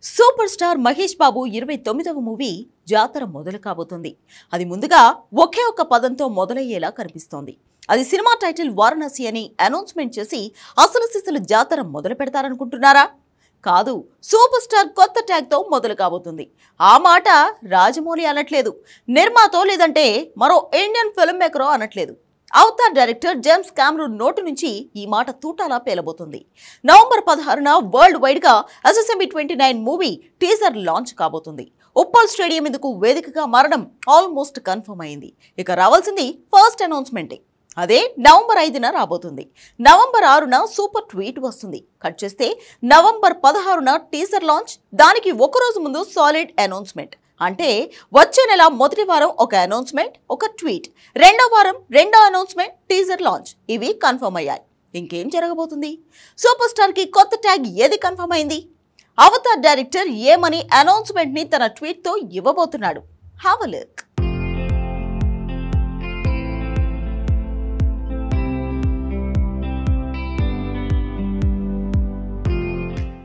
Super star Mahesh బాబు 29వ movie జాతర మొదలు కాబోతుంది. అది ముందుగా ఒకే ఒక్క పదంతో మొదలయ్యేలా కనిపిస్తోంది. అది సినిమా టైటిల్ వారణాసి అని అనౌన్స్మెంట్ చేసి అసలు సిసలు జాతర మొదలు పెడతారనుకుంటున్నారా? కాదు, సూపర్ స్టార్ కొత్త ట్యాగ్తో మొదలు కాబోతుంది. ఆ మాట రాజమౌళి అనట్లేదు, నిర్మాతో లేదంటే మరో ఇండియన్ ఫిల్మ్ మేకరో అనట్లేదు. అవతార్ డైరెక్టర్ జేమ్స్ కామెరూన్ నోటు నుంచి ఈ మాట తూటాలా పేలబోతుంది. నవంబర్ 16న వరల్డ్ వైడ్ గా SSMB 29 మూవీ టీజర్ లాంచ్ కాబోతుంది. ఉప్పల్ స్టేడియం ఇందుకు వేదికగా మారడం ఆల్మోస్ట్ కన్ఫర్మ్ అయింది. ఇక రావాల్సింది ఫస్ట్ అనౌన్స్మెంటే. అదే నవంబర్ 5న రాబోతుంది. నవంబర్ 6న సూపర్ ట్వీట్ వస్తుంది. కట్ చేస్తే నవంబర్ 16న టీజర్ లాంచ్, దానికి ఒకరోజు ముందు సాలిడ్ అనౌన్స్మెంట్. అంటే వచ్చే నెల మొదటి వారం ఒక అనౌన్స్మెంట్, ఒక ట్వీట్, రెండో వారం రెండో అనౌన్స్మెంట్, టీజర్ లాంచ్. ఇవి కన్ఫర్మ్ అయ్యాయి. ఇంకేం జరగబోతుంది? సూపర్ స్టార్ కి కొత్త ట్యాగ్ ఏది కన్ఫర్మ్ అయింది? అవతార్ డైరెక్టర్ ఏమని అనౌన్స్మెంట్ ని తన ట్వీట్ తో ఇవ్వబోతున్నాడు. Have a look.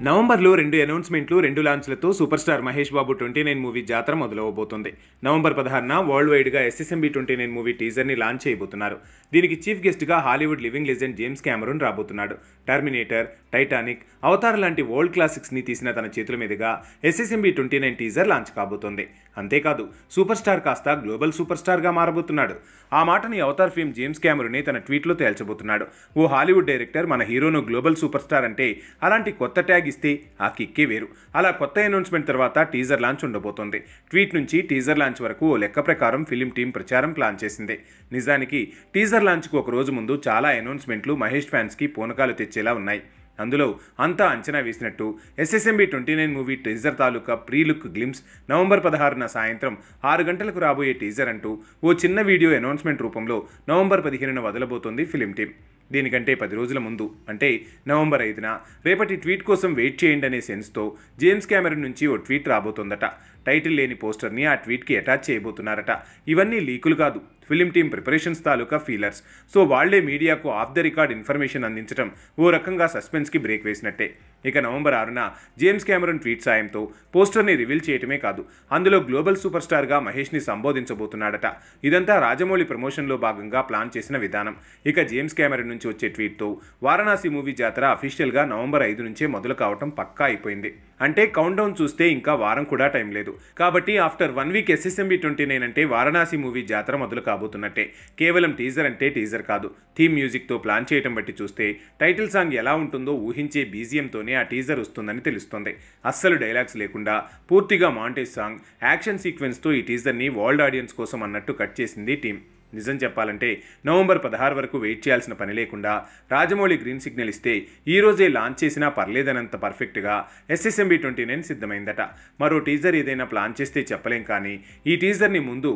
నవంబర్లో 2 అనౌన్స్మెంట్లు, 2 లాంచ్లతో super star Mahesh Babu 29 movie జాతర మొదలవబోతోంది. నవంబర్ 16న వరల్డ్ వైడ్గా SSMB 29 మూవీ టీజర్ని లాంచ్ చేయబోతున్నారు. దీనికి చీఫ్ గెస్ట్గా Hollywood living legend James Cameron రాబోతున్నాడు. టర్మినేటర్, టైటానిక్, అవతార్ లాంటి వరల్డ్ క్లాసిక్స్ని తీసిన తన చేతుల మీదుగా SSMB 29 టీజర్ లాంచ్ కాబోతోంది. అంతేకాదు, సూపర్ స్టార్ కాస్త గ్లోబల్ సూపర్ స్టార్గా మారబోతున్నాడు. ఆ మాటని అవతార్ ఫేమ్ జేమ్స్ కామెరూనే తన ట్వీట్లో తేల్చబోతున్నాడు. ఓ హాలీవుడ్ డైరెక్టర్ మన హీరోను గ్లోబల్ సూపర్ స్టార్ అంటే అలాంటి కొత్త ట్యాగ్ ఇస్తే ఆ కిక్కే వేరు. అలా కొత్త అనౌన్స్మెంట్ తర్వాత టీజర్ లాంచ్ ఉండబోతోంది. ట్వీట్ నుంచి టీజర్ లాంచ్ వరకు ఓ లెక్క ప్రకారం ఫిలిం టీం ప్రచారం ప్లాన్ చేసింది. నిజానికి టీజర్ లాంచ్కు ఒక రోజు ముందు చాలా అనౌన్స్మెంట్లు మహేష్ ఫ్యాన్స్కి పూనకాలు తెచ్చేలా ఉన్నాయి. అందులో అంతా అంచనా వేసినట్టు SSMB 29 మూవీ టీజర్ తాలూకా ప్రీ లుక్ గ్లిమ్స్ నవంబర్ 16న సాయంత్రం 6 గంటలకు రాబోయే టీజర్ అంటూ ఓ చిన్న వీడియో అనౌన్స్మెంట్ రూపంలో నవంబర్ 15న వదలబోతోంది ఫిలిం టీం. దీనికంటే 10 రోజుల ముందు అంటే నవంబర్ 5న రేపటి ట్వీట్ కోసం వెయిట్ చేయండి అనే సెన్స్తో జేమ్స్ కామెరూన్ నుంచి ఓ ట్వీట్ రాబోతోందట. టైటిల్ లేని పోస్టర్ని ఆ ట్వీట్కి అటాచ్ చేయబోతున్నారట. ఇవన్నీ లీకులు కాదు, ఫిలిం టీం ప్రిపరేషన్స్ తాలూకా ఫీలర్స్. సో వాళ్లే మీడియాకు ఆఫ్ ద రికార్డ్ ఇన్ఫర్మేషన్ అందించడం ఓ రకంగా సస్పెన్స్కి బ్రేక్ వేసినట్టే. ఇక నవంబర్ 6న జేమ్స్ కామెరూన్ ట్వీట్ సాయంతో పోస్టర్ని రివీల్ చేయటమే కాదు, అందులో గ్లోబల్ సూపర్ స్టార్గా మహేష్ని సంబోధించబోతున్నాడట. ఇదంతా రాజమౌళి ప్రమోషన్లో భాగంగా ప్లాన్ చేసిన విధానం. ఇక జేమ్స్ కామెరూన్ నుంచి వచ్చే ట్వీట్తో వారణాసి మూవీ జాతర అఫీషియల్గా నవంబర్ 5 నుంచే మొదలు కావటం పక్కా అయిపోయింది. అంటే కౌంట్ డౌన్ చూస్తే ఇంకా వారం కూడా టైం లేదు. కాబట్టి ఆఫ్టర్ 1 వీక్ SSMB 29 అంటే వారణాసి మూవీ జాతర మొదలు కాబోతున్నట్టే. కేవలం టీజర్ అంటే టీజర్ కాదు, థీమ్ మ్యూజిక్తో ప్లాన్ చేయటం బట్టి చూస్తే టైటిల్ సాంగ్ ఎలా ఉంటుందో ఊహించే BGMతోనే ఆ టీజర్ వస్తుందని తెలుస్తుంది. అస్సలు డైలాగ్స్ లేకుండా పూర్తిగా మాంటేజ్ సాంగ్, యాక్షన్ సీక్వెన్స్తో ఈ టీజర్ని వరల్డ్ ఆడియన్స్ కోసం అన్నట్టు కట్ చేసింది టీం. నిజం చెప్పాలంటే నవంబర్ 16 వరకు వెయిట్ చేయాల్సిన పని లేకుండా రాజమౌళి గ్రీన్ సిగ్నల్ ఇస్తే ఈ రోజే లాంచ్ చేసినా పర్లేదనంత పర్ఫెక్ట్గా SSMB 29 సిద్ధమైందట. మరో టీజర్ ఏదైనా ప్లాన్ చేస్తే చెప్పలేం, కానీ ఈ టీజర్ని ముందు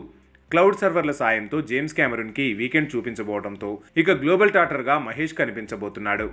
క్లౌడ్ సర్వర్ల సాయంతో జేమ్స్ కామెరూన్కి ఈ వీకెండ్ చూపించబోవడంతో ఇక గ్లోబల్ టాటర్గా మహేష్ కనిపించబోతున్నాడు.